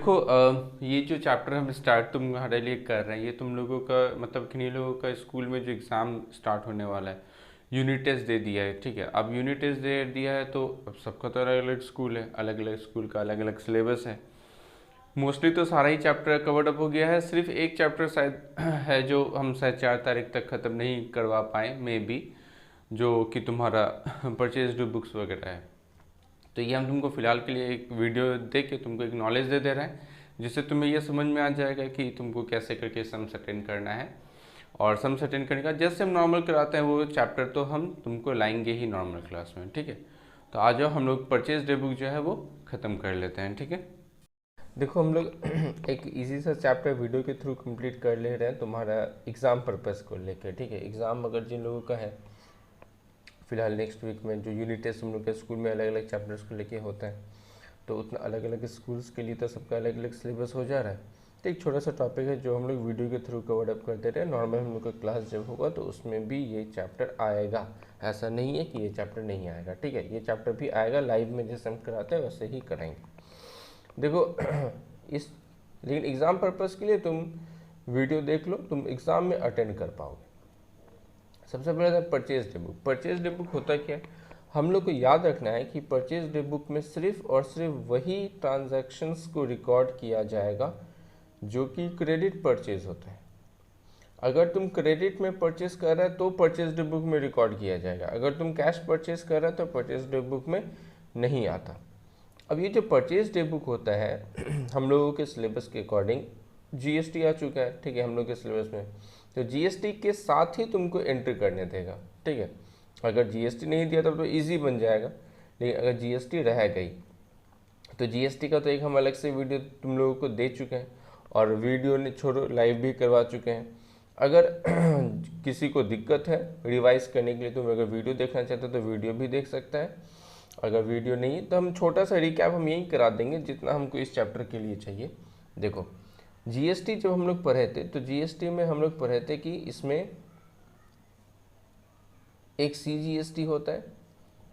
देखो ये जो चैप्टर हम स्टार्ट तुम्हारे लिए कर रहे हैं, ये तुम लोगों का मतलब किन्हीं लोगों का स्कूल में जो एग्ज़ाम स्टार्ट होने वाला है, यूनिट टेस्ट दे दिया है। ठीक है, अब यूनिट टेस्ट दे दिया है तो अब सबका तो अलग अलग स्कूल है, अलग अलग स्कूल का अलग अलग सिलेबस है। मोस्टली तो सारा ही चैप्टर कवर्ड अप हो गया है, सिर्फ एक चैप्टर शायद है जो हम शायद 4 तारीख तक ख़त्म नहीं करवा पाए मे बी, जो कि तुम्हारा परचेज बुक्स वगैरह है। तो ये हम तुमको फिलहाल के लिए एक वीडियो दे के तुमको एक नॉलेज दे दे रहे हैं, जिससे तुम्हें ये समझ में आ जाएगा कि तुमको कैसे करके सम्स अटेंड करना है। और सम्स अटेंड करने का जैसे हम नॉर्मल कराते हैं वो चैप्टर तो हम तुमको लाएंगे ही नॉर्मल क्लास में। ठीक है, तो आ जाओ हम लोग परचेज डे बुक जो है वो ख़त्म कर लेते हैं। ठीक है, देखो हम लोग एक इजी सा चैप्टर वीडियो के थ्रू कंप्लीट कर ले रहे हैं तुम्हारा एग्ज़ाम पर्पस को लेकर। ठीक है, एग्ज़ाम अगर जिन लोगों का है फिलहाल नेक्स्ट वीक में जो यूनिट टेस्ट हम लोग के स्कूल में अलग अलग चैप्टर्स को लेके होता है, तो उतना अलग अलग स्कूल्स के लिए तो सबका अलग अलग सिलेबस हो जा रहा है। तो एक छोटा सा टॉपिक है जो हम लोग वीडियो के थ्रू कवर अप कर दे रहे हैं। नॉर्मल हम लोग का क्लास जब होगा तो उसमें भी ये चैप्टर आएगा, ऐसा नहीं है कि ये चैप्टर नहीं आएगा। ठीक है, ये चैप्टर भी आएगा, लाइव में जैसे हम कराते हैं वैसे ही कराएंगे। देखो इस लेकिन एग्ज़ाम पर्पस के लिए तुम वीडियो देख लो, तुम एग्ज़ाम में अटेंड कर पाओगे। सबसे पहले था purchase day book. Purchase day book होता क्या है, हम लोग को याद रखना है कि परचेज डे बुक में सिर्फ और सिर्फ वही ट्रांजैक्शंस को रिकॉर्ड किया जाएगा जो कि क्रेडिट परचेज होता है। अगर तुम क्रेडिट में परचेज कर रहे हो तो परचेज डे बुक में रिकॉर्ड किया जाएगा, अगर तुम कैश परचेज कर रहे हो तो परचेज डे बुक में नहीं आता। अब ये जो परचेज डे बुक होता है हम लोगों के सिलेबस के अकॉर्डिंग जीएसटी आ चुका है। ठीक है, हम लोग के सिलेबस में तो जीएसटी के साथ ही तुमको एंट्री करने देगा। ठीक है, अगर जीएसटी नहीं दिया तब तो इजी बन जाएगा, लेकिन अगर जीएसटी रह गई तो जीएसटी का तो एक हम अलग से वीडियो तुम लोगों को दे चुके हैं, और वीडियो ने छोड़ो लाइव भी करवा चुके हैं। अगर किसी को दिक्कत है रिवाइज करने के लिए, तुम अगर वीडियो देखना चाहते हो तो वीडियो भी देख सकता है। अगर वीडियो नहीं है तो हम छोटा सा रिकैप हम यही करा देंगे जितना हमको इस चैप्टर के लिए चाहिए। देखो जीएसटी जब हम लोग पढ़े थे तो जीएसटी में हम लोग पढ़े थे कि इसमें एक सीजीएसटी होता है,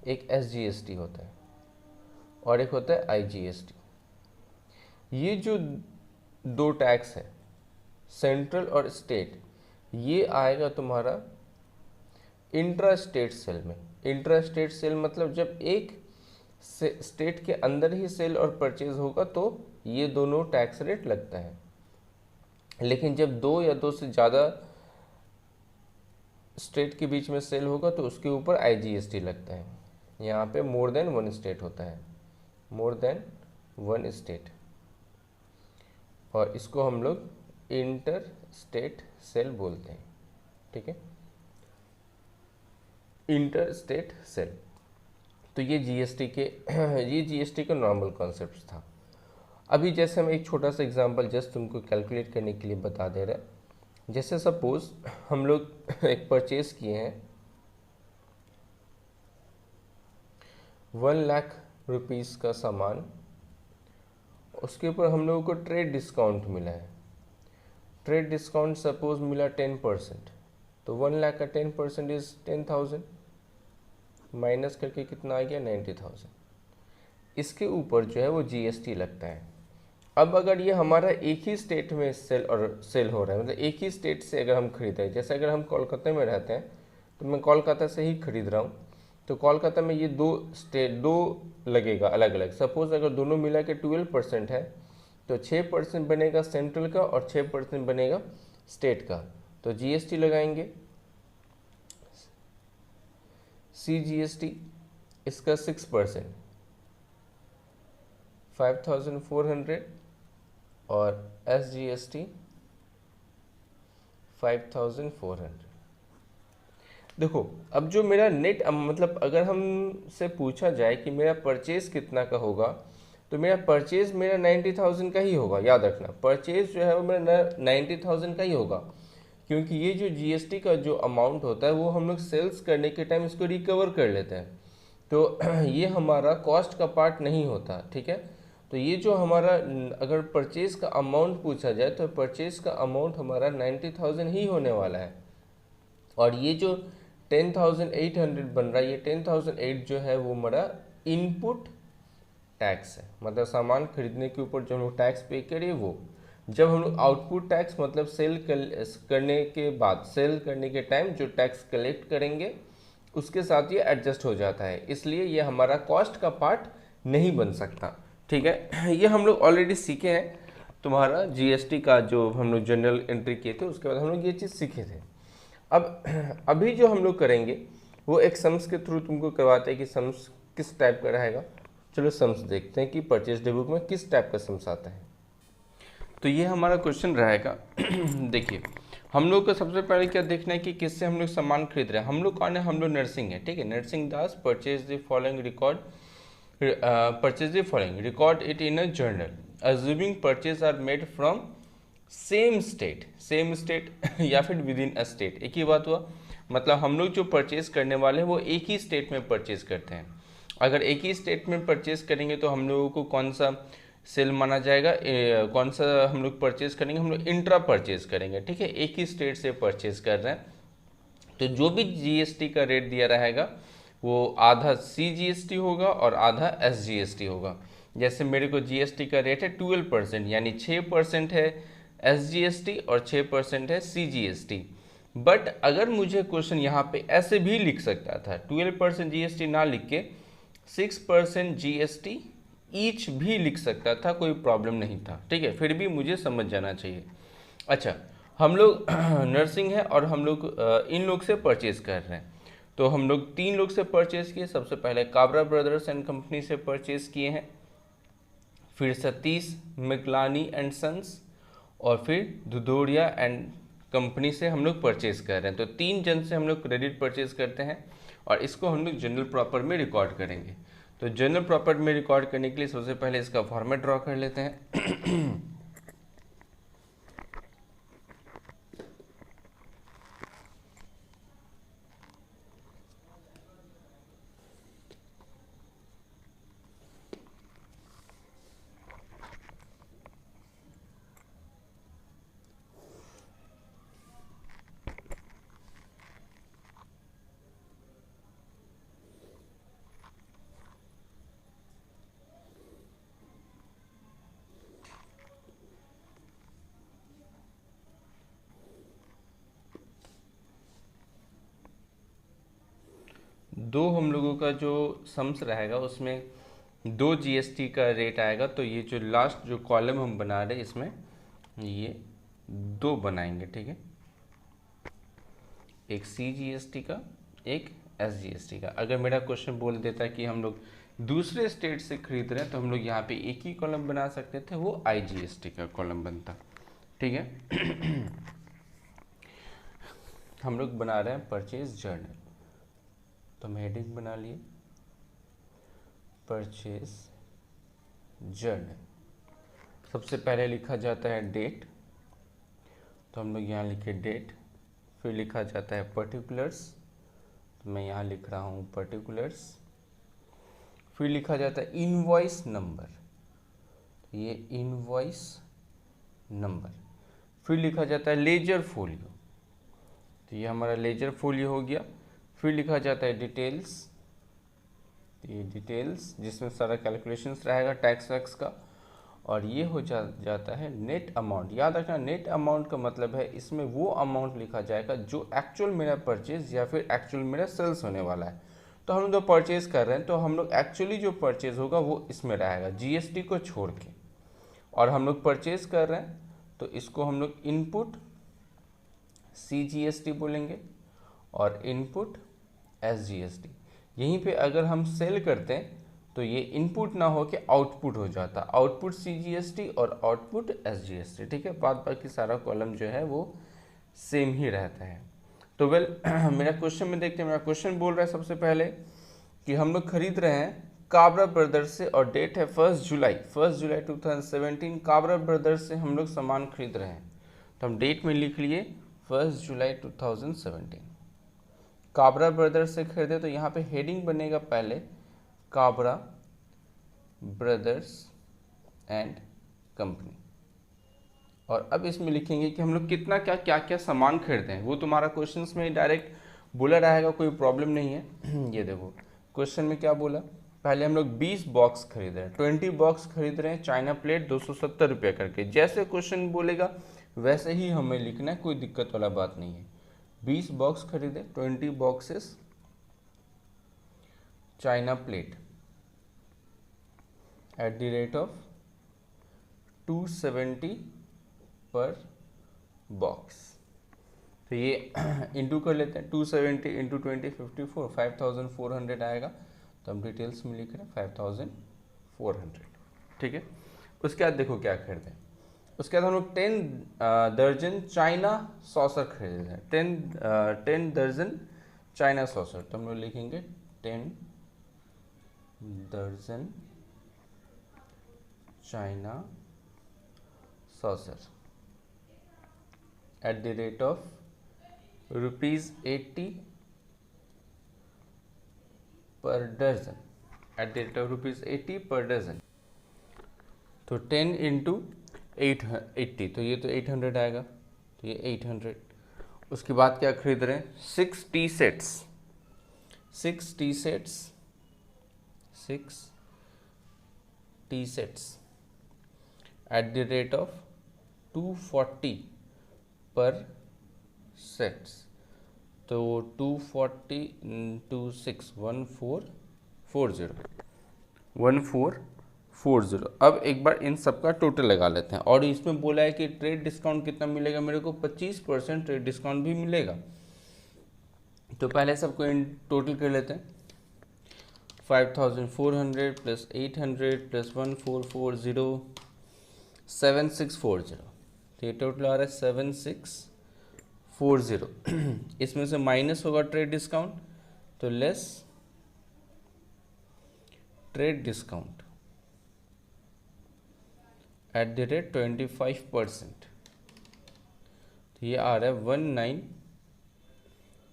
एक एसजीएसटी होता है, और एक होता है आईजीएसटी। ये जो दो टैक्स है सेंट्रल और स्टेट, ये आएगा तुम्हारा इंट्रा स्टेट सेल में। इंट्रा स्टेट सेल मतलब जब एक स्टेट के अंदर ही सेल और परचेज होगा तो ये दोनों टैक्स रेट लगता है, लेकिन जब दो या दो से ज़्यादा स्टेट के बीच में सेल होगा तो उसके ऊपर आईजीएसटी लगता है। यहाँ पे मोर देन वन स्टेट होता है, मोर देन वन स्टेट, और इसको हम लोग इंटर स्टेट सेल बोलते हैं। ठीक है, इंटर स्टेट सेल। तो ये जीएसटी के ये जीएसटी का नॉर्मल कॉन्सेप्ट था। अभी जैसे हम एक छोटा सा एग्जांपल जस्ट तुमको कैलकुलेट करने के लिए बता दे रहे हैं। जैसे सपोज हम लोग एक परचेज किए हैं 1 लाख रुपीज़ का सामान, उसके ऊपर हम लोगों को ट्रेड डिस्काउंट मिला है। ट्रेड डिस्काउंट सपोज मिला 10%, तो 1 लाख का 10% इज 10,000, माइनस करके कितना आ गया 90,000। इसके ऊपर जो है वो जीएसटी लगता है। अब अगर ये हमारा एक ही स्टेट में सेल हो रहा है, मतलब एक ही स्टेट से अगर हम खरीद रहे हैं, जैसे अगर हम कोलकाता में रहते हैं तो मैं कोलकाता से ही खरीद रहा हूँ, तो कोलकाता में ये दो लगेगा अलग अलग। सपोज अगर दोनों मिला के 12% है तो 6% बनेगा सेंट्रल का और 6% बनेगा स्टेट का, तो जीएसटी लगाएंगे। सीजीएसटी इसका 6%, 5,400, और एसजीएसटी 5,400। देखो अब जो मेरा नेट मतलब अगर हमसे पूछा जाए कि मेरा परचेज कितना का होगा, तो मेरा परचेज मेरा 90,000 का ही होगा। याद रखना परचेज जो है वो मेरा 90,000 का ही होगा, क्योंकि ये जो जीएसटी का जो अमाउंट होता है वो हम लोग सेल्स करने के टाइम इसको रिकवर कर लेते हैं, तो ये हमारा कॉस्ट का पार्ट नहीं होता। ठीक है, तो ये जो हमारा अगर परचेज का अमाउंट पूछा जाए तो परचेज का अमाउंट हमारा 90,000 ही होने वाला है। और ये जो 10,800 बन रहा है, ये 10,008 जो है वो हमारा इनपुट टैक्स है, मतलब सामान खरीदने के ऊपर जो हम लोग टैक्स पे करें वो। जब हम लोग आउटपुट टैक्स मतलब करने के बाद, सेल करने के टाइम जो टैक्स कलेक्ट करेंगे उसके साथ ये एडजस्ट हो जाता है, इसलिए ये हमारा कॉस्ट का पार्ट नहीं बन सकता। ठीक है, ये हम लोग ऑलरेडी सीखे हैं। तुम्हारा जीएसटी का जो हम लोग जनरल एंट्री किए थे उसके बाद हम लोग ये चीज़ सीखे थे। अब अभी जो हम लोग करेंगे वो एक सम्स के थ्रू तुमको करवाते हैं कि सम्स किस टाइप का रहेगा। चलो सम्स देखते हैं कि परचेज डे बुक में किस टाइप का सम्स आता है। तो ये हमारा क्वेश्चन रहेगा। देखिए, हम लोग को सबसे पहले क्या देखना है कि किससे हम लोग सामान खरीद रहे हैं। हम लोग कौन है, हम लोग नर्सिंग है। ठीक है, Narsingh Das purchase the following record, purchase the following, record it in a journal, assuming purchase are made from same state या फिर विद इन अ स्टेट। एक ही बात हुआ, मतलब हम लोग जो परचेज करने वाले हैं वो एक ही स्टेट में परचेज करते हैं। अगर एक ही स्टेट में परचेज करेंगे तो हम लोगों को कौन सा सेल माना जाएगा, कौन सा हम लोग परचेज करेंगे, हम लोग इंट्रा परचेज करेंगे। ठीक है, एक ही स्टेट से परचेज कर रहे हैं तो जो भी जीएसटी का रेट दिया रहेगा वो आधा सीजीएसटी होगा और आधा एसजीएसटी होगा। जैसे मेरे को जीएसटी का रेट है 12%, यानी 6% है एसजीएसटी और 6% है सीजीएसटी। बट अगर मुझे क्वेश्चन यहाँ पे ऐसे भी लिख सकता था, 12% जीएसटी ना लिख के 6% जीएसटी ईच भी लिख सकता था, कोई प्रॉब्लम नहीं था। ठीक है, फिर भी मुझे समझ जाना चाहिए। अच्छा, हम लोग नर्सिंग है और हम लोग इन लोग से परचेज कर रहे हैं, तो हम लोग 3 लोग से परचेज किए। सबसे पहले काबरा ब्रदर्स एंड कंपनी से परचेज किए हैं, फिर सतीश मिकलानी एंड सन्स, और फिर दुदोड़िया एंड कंपनी से हम लोग परचेज कर रहे हैं। तो 3 जन से हम लोग क्रेडिट परचेज करते हैं और इसको हम लोग जनरल प्रॉपर में रिकॉर्ड करेंगे। तो जनरल प्रॉपर्टी में रिकॉर्ड करने के लिए सबसे पहले इसका फॉर्मेट ड्रॉ कर लेते हैं। दो हम लोगों का जो सम्स रहेगा उसमें 2 जीएसटी का रेट आएगा। तो ये जो लास्ट जो कॉलम हम बना रहे हैं इसमें ये 2 बनाएंगे। ठीक है, एक सीजीएसटी का, एक एसजीएसटी का। अगर मेरा क्वेश्चन बोल देता कि हम लोग दूसरे स्टेट से खरीद रहे हैं तो हम लोग यहाँ पे एक ही कॉलम बना सकते थे, वो आईजीएसटी का कॉलम बनता। ठीक है, हम लोग बना रहे हैं परचेज जर्नल, तो हम हेडिंग बना लिए परचेज जर्नल। सबसे पहले लिखा जाता है डेट, तो हम लोग यहाँ लिखे डेट। फिर लिखा जाता है पर्टिकुलर्स, तो मैं यहाँ लिख रहा हूँ पर्टिकुलर्स। फिर लिखा जाता है इनवॉइस नंबर, तो ये इनवॉइस नंबर। फिर लिखा जाता है लेजर फोलियो, तो ये हमारा लेजर फोलियो हो गया। फिर लिखा जाता है डिटेल्स, ये डिटेल्स जिसमें सारा कैलकुलेशंस रहेगा टैक्स वैक्स का। और ये हो जाता है नेट अमाउंट। याद रखना, नेट अमाउंट का मतलब है इसमें वो अमाउंट लिखा जाएगा जो एक्चुअल मेरा परचेज या फिर एक्चुअल मेरा सेल्स होने वाला है। तो हम लोग परचेज कर रहे हैं तो हम लोग एक्चुअली जो परचेज होगा वो इसमें रहेगा जीएसटी को छोड़ के। और हम लोग परचेज कर रहे हैं तो इसको हम लोग इनपुट सीजीएसटी बोलेंगे और इनपुट एसजीएसटी। यहीं पे अगर हम सेल करते हैं तो ये इनपुट ना हो के आउटपुट हो जाता, आउटपुट सीजीएसटी और आउटपुट एसजीएसटी। ठीक है, बाद बाकी सारा कॉलम जो है वो सेम ही रहता है। तो मेरा क्वेश्चन में देखते हैं। मेरा क्वेश्चन बोल रहा है सबसे पहले कि हम लोग खरीद रहे हैं काबरा ब्रदर्स से और डेट है 1 जुलाई 2017। काबरा ब्रदर्स से हम लोग सामान खरीद रहे हैं, तो हम डेट में लिख लिए 1 जुलाई 2017। काबरा ब्रदर्स से खरीदे तो यहाँ पे हेडिंग बनेगा पहले काबरा ब्रदर्स एंड कंपनी। और अब इसमें लिखेंगे कि हम लोग कितना क्या सामान खरीदते हैं। वो तुम्हारा क्वेश्चंस में डायरेक्ट बोला रहेगा, कोई प्रॉब्लम नहीं है। ये देखो क्वेश्चन में क्या बोला, पहले हम लोग 20 बॉक्स खरीद रहे हैं, 20 बॉक्स खरीद रहे हैं, चाइना प्लेट 270 रुपये करके। जैसे क्वेश्चन बोलेगा वैसे ही हमें लिखना है, कोई दिक्कत वाला बात नहीं है। 20 बॉक्स खरीदे, 20 boxes China plate at the rate of 270 पर बॉक्स। तो ये इंटू कर लेते हैं, 270 इंटू 20 54, 5400 आएगा। तो हम डिटेल्स में लिख रहे हैं 5400, ठीक है। उसके बाद देखो क्या खरीदे, उसके बाद हम लोग 10 दर्जन चाइना सॉसर खरीदे हैं, 10 दर्जन चाइना सॉसर। तो हम लोग लिखेंगे 10 दर्जन china saucer at the rate of ₹80 per dozen, at the rate of ₹80 per dozen. तो 10 इंटू 80, तो ये तो 800 आएगा, तो ये 800। उसके बाद क्या खरीद रहे हैं, 6 T sets, 6 T sets, 6 T sets eight the rate of 240 पर सेट्स। तो 240 इंटू 6 1440, 1440। अब एक बार इन सब का टोटल लगा लेते हैं। और इसमें बोला है कि ट्रेड डिस्काउंट कितना मिलेगा मेरे को, 25% ट्रेड डिस्काउंट भी मिलेगा। तो पहले सबको इन टोटल कर लेते हैं, 5400 प्लस 800 प्लस 1440 7640। तो ये टोटल आ रहा है 7640। इसमें से माइनस होगा ट्रेड डिस्काउंट, तो less trade discount at the rate 25%। तो ये आ रहा है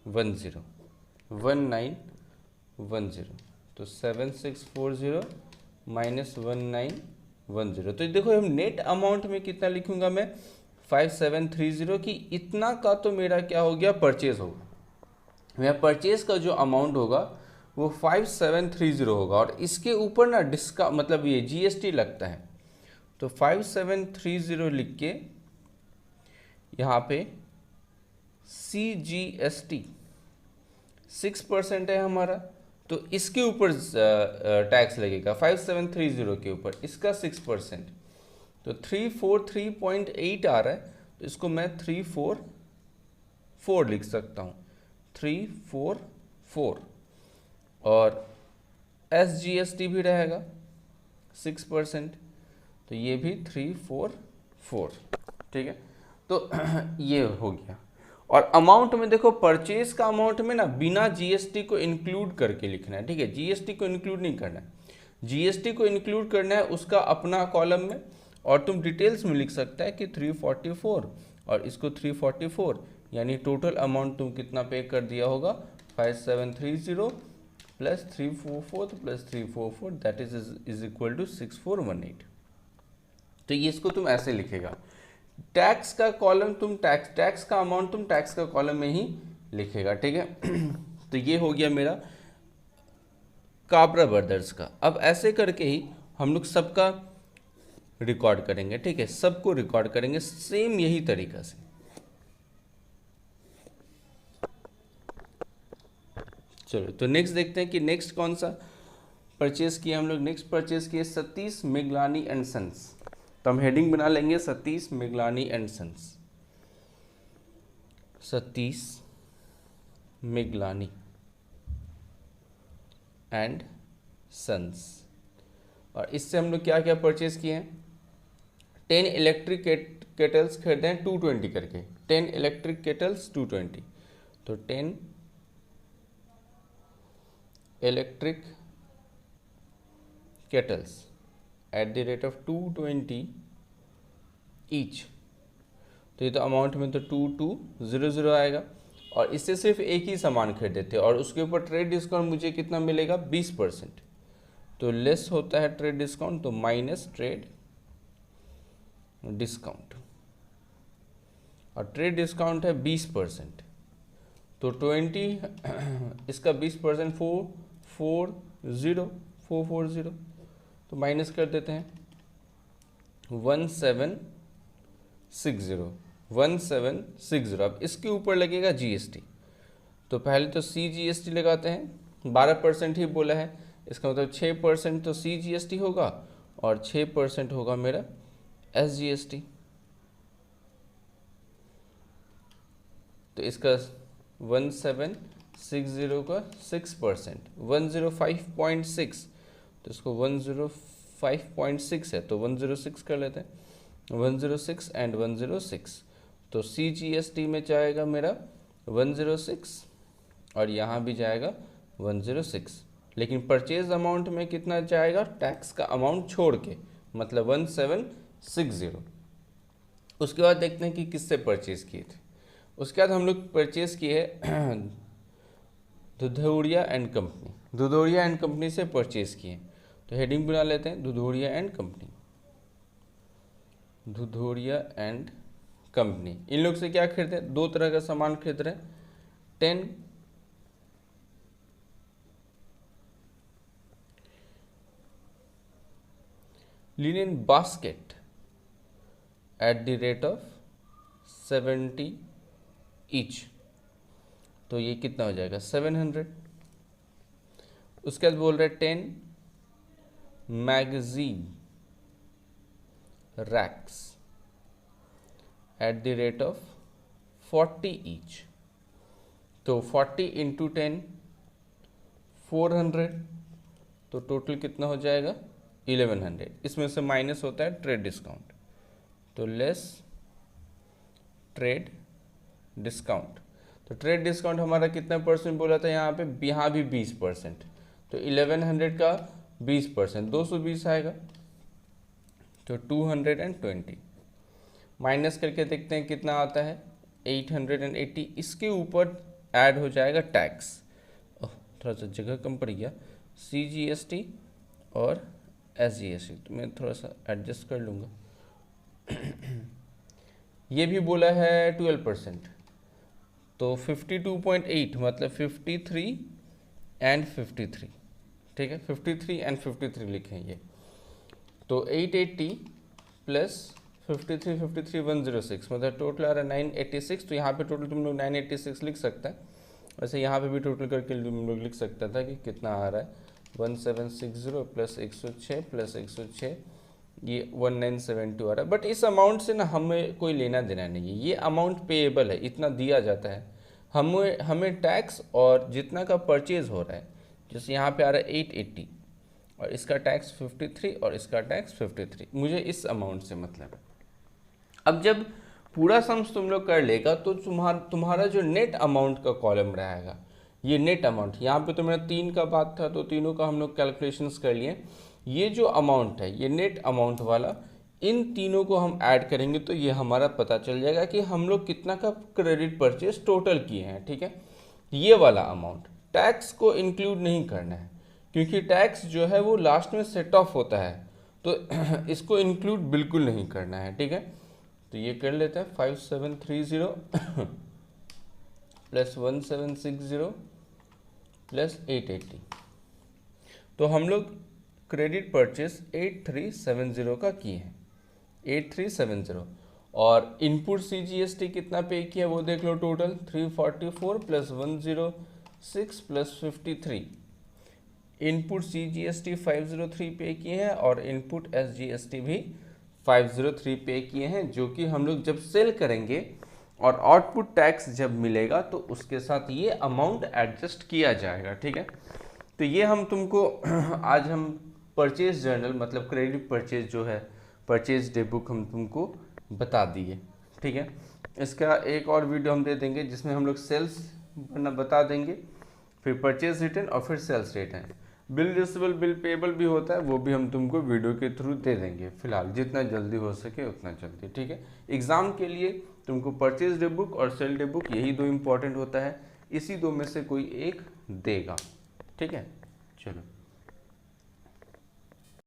1910, 1910। तो 7640 माइनस 1910। तो देखो हम नेट अमाउंट में कितना लिखूंगा मैं, 5730, कि इतना का तो मेरा क्या हो गया, परचेज होगा। मेरा परचेज का जो अमाउंट होगा वो 5730 होगा। और इसके ऊपर ना डिस्काउंट मतलब ये जीएसटी लगता है। तो 5730 लिख के यहाँ पे CGST 6% है हमारा, तो इसके ऊपर टैक्स लगेगा 5730 के ऊपर, इसका 6%। तो 343.8 आ रहा है, तो इसको मैं 344 लिख सकता हूँ, 344। और SGST भी रहेगा 6%, तो ये भी 344, ठीक है। तो ये हो गया। और अमाउंट में देखो, परचेज का अमाउंट में ना बिना जीएसटी को इंक्लूड करके लिखना है, ठीक है। जीएसटी को इंक्लूड नहीं करना है, जीएसटी को इंक्लूड करना है उसका अपना कॉलम में। और तुम डिटेल्स में लिख सकता है कि 344 और इसको 344, यानी टोटल अमाउंट तुम कितना पे कर दिया होगा, 5730 plus 344 plus 344, that is equal to 6418। तो ये इसको तुम ऐसे लिखेगा। टैक्स का कॉलम तुम टैक्स का अमाउंट तुम टैक्स का कॉलम में ही लिखेगा, ठीक है। तो ये हो गया मेरा काबरा ब्रदर्स का। अब ऐसे करके ही हम लोग सबका रिकॉर्ड करेंगे, ठीक है, सबको रिकॉर्ड करेंगे सेम यही तरीका से। चलो तो नेक्स्ट देखते हैं कि नेक्स्ट कौन सा परचेज किया हम लोग। नेक्स्ट परचेज किए सतीश मिगलानी एंड सन्स। तो हम हेडिंग बना लेंगे Satish Miglani and sons, Satish Miglani and sons. और इससे हम लोग क्या क्या परचेज किए हैं, 10 इलेक्ट्रिक केटल्स खरीदे हैं 220 करके, 10 इलेक्ट्रिक केटल्स 220। तो 10 electric kettles eight the rate of 220 each. तो ये तो अमाउंट में तो 2200 आएगा। और इससे सिर्फ एक ही सामान खरीदे थे और उसके ऊपर ट्रेड डिस्काउंट मुझे कितना मिलेगा, 20%। तो लेस होता है ट्रेड डिस्काउंट, तो माइनस ट्रेड डिस्काउंट। और ट्रेड डिस्काउंट है 20%, तो 20 इसका 20% 440 440, तो माइनस कर देते हैं 1760। अब इसके ऊपर लगेगा जीएसटी, तो पहले तो CGST लगाते हैं। 12% ही बोला है, इसका मतलब 6% तो CGST होगा और 6% होगा मेरा SGST। तो इसका 1760 का 6%, 105.6, तो इसको 105.6 है तो 106 कर लेते हैं, 106 एंड 106। तो CGST में जाएगा मेरा 106 और यहाँ भी जाएगा 106, लेकिन परचेज अमाउंट में कितना जाएगा टैक्स का अमाउंट छोड़ के, मतलब 1760। उसके बाद देखते हैं कि किससे परचेज किए थे। उसके बाद हम लोग परचेज किए दुधौड़िया एंड कंपनी, दुधौड़िया एंड कंपनी से परचेज किए। तो हेडिंग बना लेते हैं दुधौड़िया एंड कंपनी, दुधौड़िया एंड कंपनी। इन लोग से क्या खरीदे, दो तरह का सामान खरीद रहे हैं। 10 linen basket eight the rate of 70 each, तो ये कितना हो जाएगा 700। उसके बाद बोल रहे 10 magazine racks at the rate of 40 each, तो 40 इंटू 10 400, तो टोटल कितना हो जाएगा 1100। इसमें से माइनस होता है ट्रेड डिस्काउंट, तो लेस ट्रेड डिस्काउंट। तो ट्रेड डिस्काउंट हमारा कितना परसेंट बोला था यहाँ पे, यहाँ भी 20%, तो 1100 का 20%, 220 आएगा, तो 220 माइनस करके देखते हैं कितना आता है 880। इसके ऊपर ऐड हो जाएगा टैक्स, थोड़ा सा जगह कम पड़ गया, CGST और SGST, तो मैं थोड़ा सा एडजस्ट कर लूँगा। ये भी बोला है 12%, तो 52.8 मतलब 53 एंड 53, ठीक है 53 एंड 53 लिखें ये। तो 880 प्लस 53 106, मतलब टोटल आ रहा है 986। तो यहाँ पे टोटल तुम लोग 986 लिख सकते हैं, वैसे यहाँ पे भी टोटल करके तुम लोग लिख सकता था कि कितना आ रहा है 1760 प्लस 106 प्लस 106, ये 1972 आ रहा है। बट इस अमाउंट से ना हमें कोई लेना देना नहीं है, ये अमाउंट पेएबल है, इतना दिया जाता है हमें टैक्स, और जितना का परचेज हो रहा है, जैसे यहाँ पे आ रहा है 880 और इसका टैक्स 53 और इसका टैक्स 53, मुझे इस अमाउंट से मतलब है। अब जब पूरा सम्स तुम लोग कर लेगा तो तुम्हारा जो नेट अमाउंट का कॉलम रहेगा, ये नेट अमाउंट, यहाँ पे तो मेरा 3 का बात था तो तीनों का हम लोग कैलकुलेशंस कर लिए। ये जो अमाउंट है ये नेट अमाउंट वाला, इन तीनों को हम ऐड करेंगे तो ये हमारा पता चल जाएगा कि हम लोग कितना का क्रेडिट परचेज टोटल किए हैं, ठीक है। ये वाला अमाउंट टैक्स को इंक्लूड नहीं करना है, क्योंकि टैक्स जो है वो लास्ट में सेट ऑफ होता है, तो इसको इंक्लूड बिल्कुल नहीं करना है, ठीक है। तो ये कर लेते हैं 5730 प्लस 1760 प्लस 880, तो हम लोग क्रेडिट परचेस 8370 का किए हैं, 8370। और इनपुट CGST कितना पे किया वो देख लो, total 344 plus 106 plus 53। Input CGST 503 पे किए हैं और इनपुट SGST भी 503 पे किए हैं, जो कि हम लोग जब सेल करेंगे और आउटपुट टैक्स जब मिलेगा तो उसके साथ ये अमाउंट एडजस्ट किया जाएगा, ठीक है। तो ये हम तुमको आज हम परचेज जर्नल मतलब क्रेडिट परचेज जो है परचेज डे बुक हम तुमको बता दिए, ठीक है। इसका एक और वीडियो हम दे देंगे जिसमें हम लोग सेल्स बता देंगे, फिर परचेज रिटर्न और फिर sales return. Bill receivable bill payable भी होता है, वो भी हम तुमको वीडियो के थ्रू दे देंगे, फिलहाल जितना जल्दी हो सके उतना जल्दी, ठीक है। एग्जाम के लिए तुमको परचेज डे बुक और सेल डे बुक यही दो इम्पॉर्टेंट होता है, इसी दो में से कोई एक देगा, ठीक है। चलो।